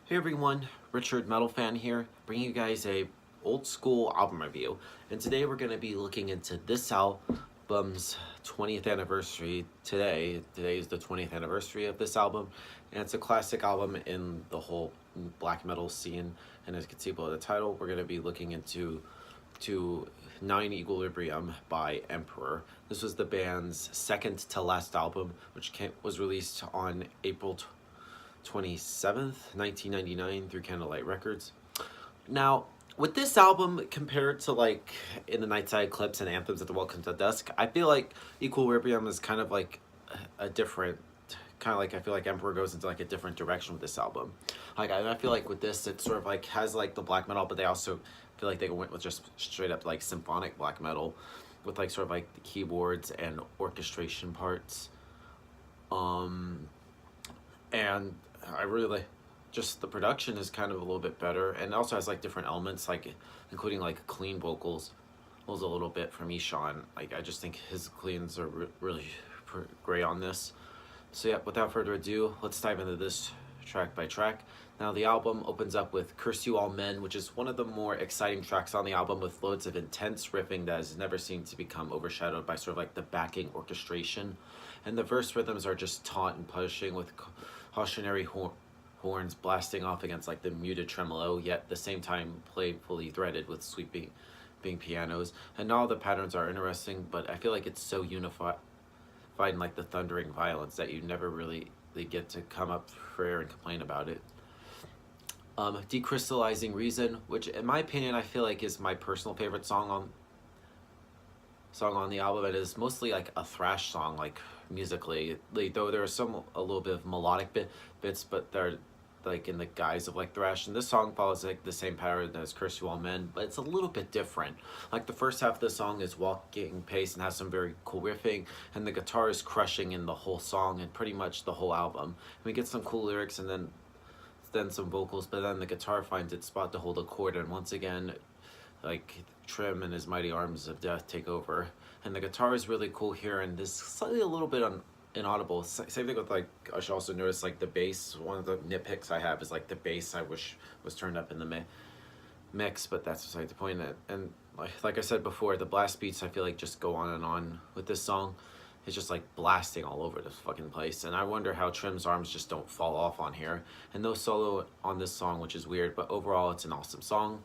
Hey everyone, Richard Metal Fan here, bringing you guys a old school album review. And today we're going to be looking into this album's 20th anniversary today. Today is the 20th anniversary of this album, and it's a classic album in the whole black metal scene. And as you can see below the title, we're going to be looking into Nine Equilibrium by Emperor. This was the band's second to last album, which was released on April 27th, 1999 through Candlelight Records. Now, with this album compared to like In the Night Sky Eclipse and Anthems at the Welcome to Dusk, I feel like Equilibrium is kind of like a different I feel like Emperor goes into like a different direction with this album. Like I feel like with this it sort of like has like the black metal, but they also feel like they went with just straight up like symphonic black metal with like sort of like the keyboards and orchestration parts. And I really like just the production is kind of a little bit better, and it also has like different elements, like including like clean vocals a little bit from Ishan. Like I just think his cleans are really great on this. So yeah, without further ado, let's dive into this track by track. Now the album opens up with Curse You All Men, which is one of the more exciting tracks on the album, with loads of intense riffing that has never seemed to become overshadowed by sort of like the backing orchestration. And the verse rhythms are just taut and punishing, with cautionary horns blasting off against like the muted tremolo, yet at the same time playfully threaded with sweeping pianos. And all the patterns are interesting, but I feel like it's so unified in like the thundering violence that you never really get to come up for air and complain about it. Decrystallizing Reason, which in my opinion I feel like is my personal favorite song on the album. It is mostly like a thrash song, like musically, like, though there are a little bit of melodic bits, but they're like in the guise of like thrash. And this song follows like the same pattern as Curse You All Men, but it's a little bit different. Like the first half of the song is walking pace and has some very cool riffing, and the guitar is crushing in the whole song and pretty much the whole album. And we get some cool lyrics and then some vocals, but then the guitar finds its spot to hold a chord, and once again like Trim and his Mighty Arms of Death take over. And the guitar is really cool here, and this slightly a little bit inaudible. Same thing with like, I should also notice like the bass. One of the nitpicks I have is like the bass I wish was turned up in the mix, but that's beside the point. And like I said before, the blast beats I feel like just go on and on with this song. It's just like blasting all over this fucking place, and I wonder how Trim's arms just don't fall off on here. And no solo on this song, which is weird, but overall it's an awesome song.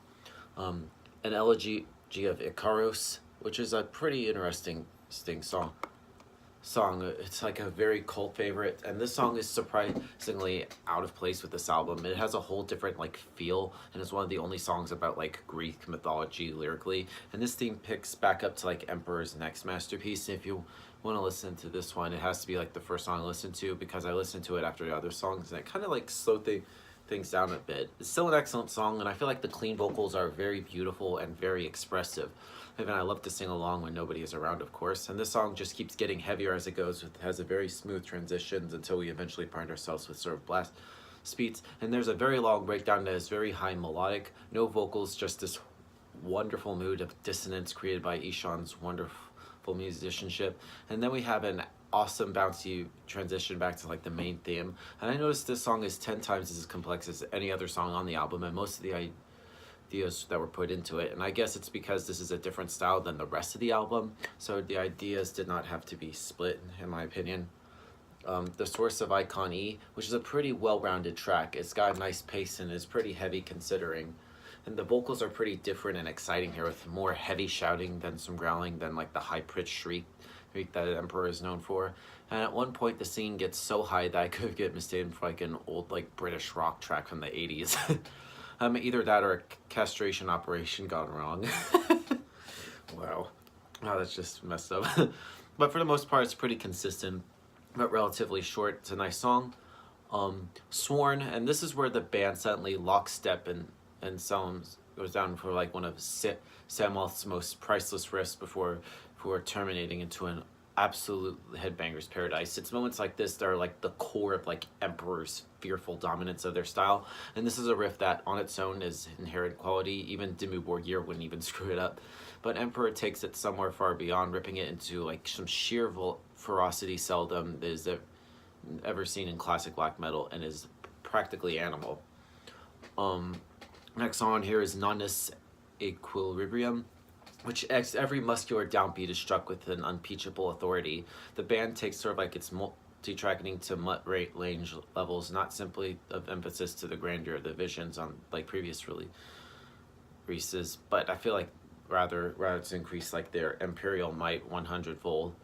An Elegy of Icaros, which is a pretty interesting song. It's like a very cult favorite, and this song is surprisingly out of place with this album. It has a whole different like feel, and it's one of the only songs about like Greek mythology lyrically. And this theme picks back up to like Emperor's next masterpiece. And if you want to listen to this one, it has to be like the first song I listened to, because I listened to it after the other songs, and it kind of like slowed things down a bit. It's still an excellent song, and I feel like the clean vocals are very beautiful and very expressive. Even I love to sing along when nobody is around, of course. And this song just keeps getting heavier as it goes. It has a very smooth transitions until we eventually find ourselves with sort of blast beats. And there's a very long breakdown that is very high melodic. No vocals, just this wonderful mood of dissonance created by Ishan's wonderful musicianship. And then we have an awesome bouncy transition back to like the main theme. And I noticed this song is 10 times as complex as any other song on the album, and most of the ideas that were put into it. And I guess it's because this is a different style than the rest of the album, so the ideas did not have to be split, in my opinion. The Source of Icon E, which is a pretty well-rounded track. It's got a nice pace and is pretty heavy considering. And the vocals are pretty different and exciting here, with more heavy shouting than some growling, than like the high-pitched shriek that Emperor is known for. And at one point the singing gets so high that I could get mistaken for like an old like British rock track from the 80s. Either that or a castration operation gone wrong. Wow. Oh, that's just messed up. But for the most part, it's pretty consistent, but relatively short. It's a nice song. Sworn, and this is where the band suddenly lockstep and sounds goes down for like one of Sammoth's most priceless riffs before terminating into an absolute headbanger's paradise. It's moments like this that are like the core of like Emperor's fearful dominance of their style, and this is a riff that on its own is inherent quality. Even Dimmu Borgir wouldn't even screw it up, but Emperor takes it somewhere far beyond, ripping it into like some sheer ferocity seldom is ever seen in classic black metal, and is practically animal. Um, Next song on here is Nonus Equilibrium, which every muscular downbeat is struck with an unimpeachable authority. The band takes sort of like its multi-tracking to mutt rate range levels, not simply of emphasis to the grandeur of the visions on like previous releases, but I feel like rather to increase like their imperial might 100-fold.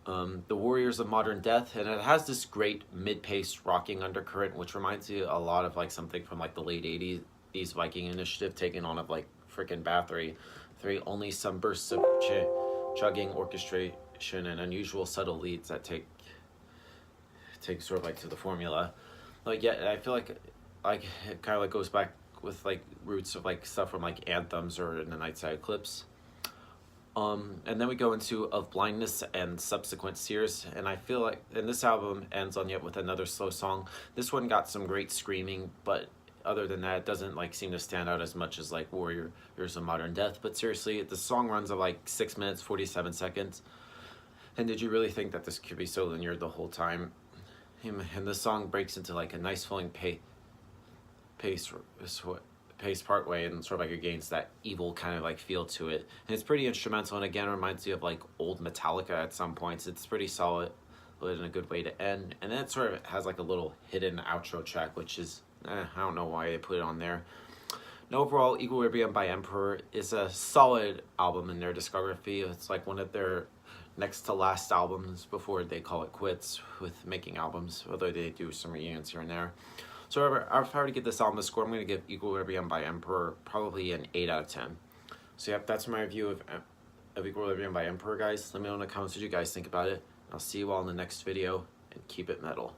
The Warriors of Modern Death, and it has this great mid-paced rocking undercurrent, which reminds you a lot of like something from like the late '80s Viking Initiative, taking on of like freaking Bathory. Only some bursts of chugging orchestration and unusual subtle leads that take sort of like to the formula. Like yeah, I feel like it kind of like goes back with like roots of like stuff from like Anthems or in the Nightside Eclipse. And then we go into Of Blindness and subsequent Sears, and I feel like, and this album ends on yet with another slow song. This one got some great screaming, but other than that, it doesn't like seem to stand out as much as like Warriors of Modern Death. But seriously, the song runs at like 6 minutes 47 seconds. And did you really think that this could be so linear the whole time? And the song breaks into like a nice flowing pace part way, and sort of like it gains that evil kind of like feel to it, and it's pretty instrumental, and again reminds you of like old Metallica at some points. It's pretty solid and a good way to end, and then it sort of has like a little hidden outro track, which is I don't know why they put it on there. And overall, Equilibrium by Emperor is a solid album in their discography. It's like one of their next to last albums before they call it quits with making albums, although they do some reunions here and there. So if I were to give this album a score, I'm going to give Equilibrium by Emperor probably an 8 out of 10. So yep, that's my review of Equilibrium by Emperor, guys. Let me know in the comments what you guys think about it. I'll see you all in the next video, and keep it metal.